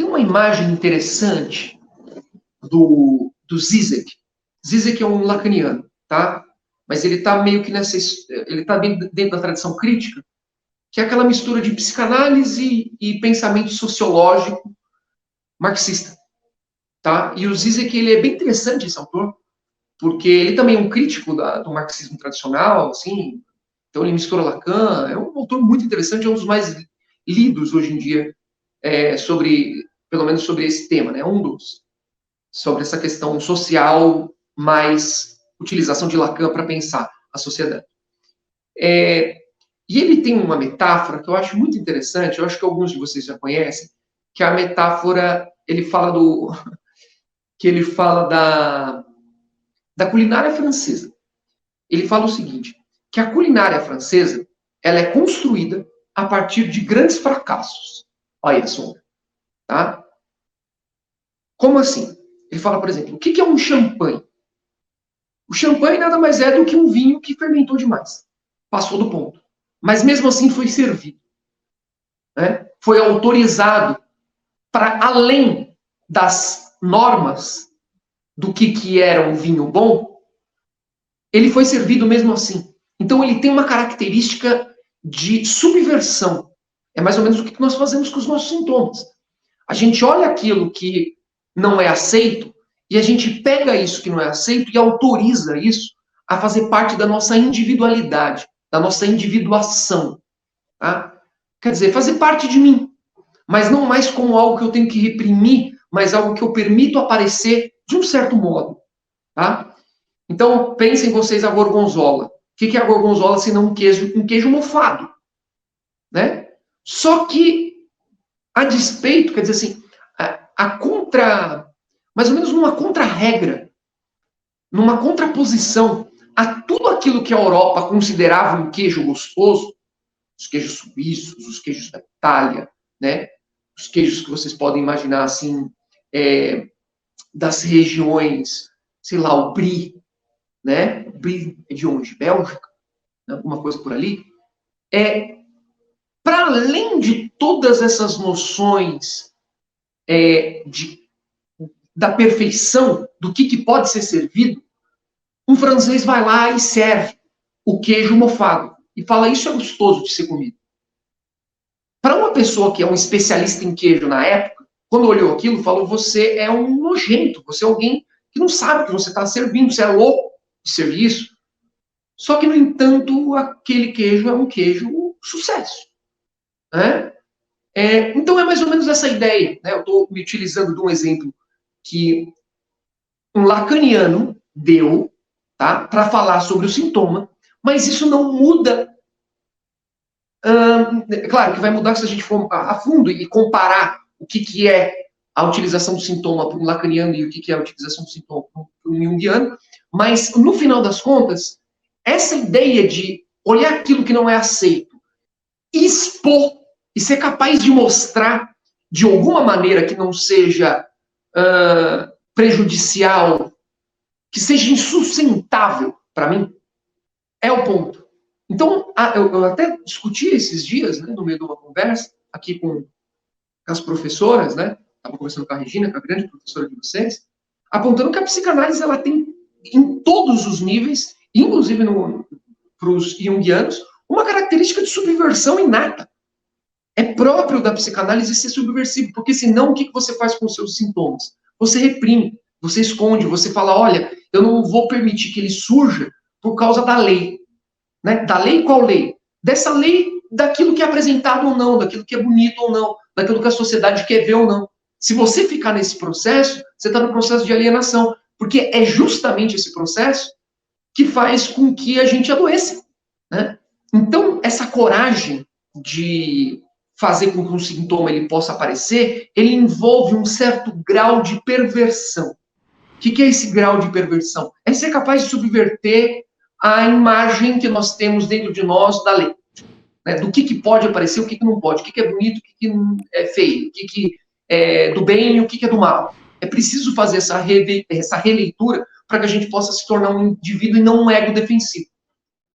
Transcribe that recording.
Tem uma imagem interessante do Zizek. Zizek é um lacaniano, tá? Mas ele está meio que ele está dentro da tradição crítica, que é aquela mistura de psicanálise e pensamento sociológico marxista, tá? E o Zizek, ele é bem interessante, esse autor, porque ele também é um crítico do marxismo tradicional, assim, então ele mistura Lacan, é um autor muito interessante, é um dos mais lidos hoje em dia, pelo menos sobre esse tema, né? Um dos, sobre essa questão social, mais utilização de Lacan para pensar a sociedade. E ele tem uma metáfora que eu acho muito interessante, eu acho que alguns de vocês já conhecem, que é a metáfora, ele fala da culinária francesa. Ele fala o seguinte, que a culinária francesa, ela é construída a partir de grandes fracassos. Olha só, tá? Como assim? Ele fala, por exemplo, o que é um champanhe? O champanhe nada mais é do que um vinho que fermentou demais. Passou do ponto. Mas mesmo assim foi servido. Né? Foi autorizado para além das normas do que era um vinho bom, ele foi servido mesmo assim. Então ele tem uma característica de subversão. É mais ou menos o que nós fazemos com os nossos sintomas. A gente olha aquilo que não é aceito e a gente pega isso que não é aceito e autoriza isso a fazer parte da nossa individualidade, da nossa individuação. Tá? Quer dizer, fazer parte de mim, mas não mais como algo que eu tenho que reprimir, mas algo que eu permito aparecer de um certo modo. Tá? Então, pensem vocês a gorgonzola. O que é a gorgonzola se não um queijo mofado? Né? Só que, a despeito, quer dizer assim, mais ou menos numa contra-regra, numa contraposição a tudo aquilo que a Europa considerava um queijo gostoso, os queijos suíços, os queijos da Itália, né? Os queijos que vocês podem imaginar, assim, das regiões, sei lá, o Brie, né? O Brie é de onde? Bélgica? Né? Alguma coisa por ali. Para além de todas essas noções da perfeição, do que pode ser servido, um francês vai lá e serve o queijo mofado. E fala, isso é gostoso de ser comido. Para uma pessoa que é um especialista em queijo na época, quando olhou aquilo, falou, você é um nojento, você é alguém que não sabe o que você está servindo, você é louco de servir isso. Só que, no entanto, aquele queijo é um queijo sucesso. Né? Então, é mais ou menos essa ideia. Né? Eu estou me utilizando de um exemplo que um lacaniano deu, tá, para falar sobre o sintoma, mas isso não muda. Claro que vai mudar se a gente for a fundo e comparar o que é a utilização do sintoma para um lacaniano e o que é a utilização do sintoma para um junguiano, mas, no final das contas, essa ideia de olhar aquilo que não é aceito, expor e ser capaz de mostrar de alguma maneira que não seja prejudicial, que seja insustentável para mim, é o ponto. Então, eu até discuti esses dias, né, no meio de uma conversa, aqui com as professoras, né, estava conversando com a Regina, com a grande professora de vocês, apontando que a psicanálise ela tem, em todos os níveis, inclusive para os junguianos, uma característica de subversão inata. É próprio da psicanálise ser subversivo, porque senão o que você faz com os seus sintomas? Você reprime, você esconde, você fala, olha, eu não vou permitir que ele surja por causa da lei. Né? Da lei, qual lei? Dessa lei, daquilo que é apresentado ou não, daquilo que é bonito ou não, daquilo que a sociedade quer ver ou não. Se você ficar nesse processo, você está no processo de alienação, porque é justamente esse processo que faz com que a gente adoeça. Né? Então, essa coragem de fazer com que um sintoma ele possa aparecer, ele envolve um certo grau de perversão. O que é esse grau de perversão? É ser capaz de subverter a imagem que nós temos dentro de nós da lei. Né? Do que pode aparecer, o que não pode, o que é bonito, o que é feio, o que é do bem e o que é do mal. É preciso fazer essa releitura para que a gente possa se tornar um indivíduo e não um ego defensivo.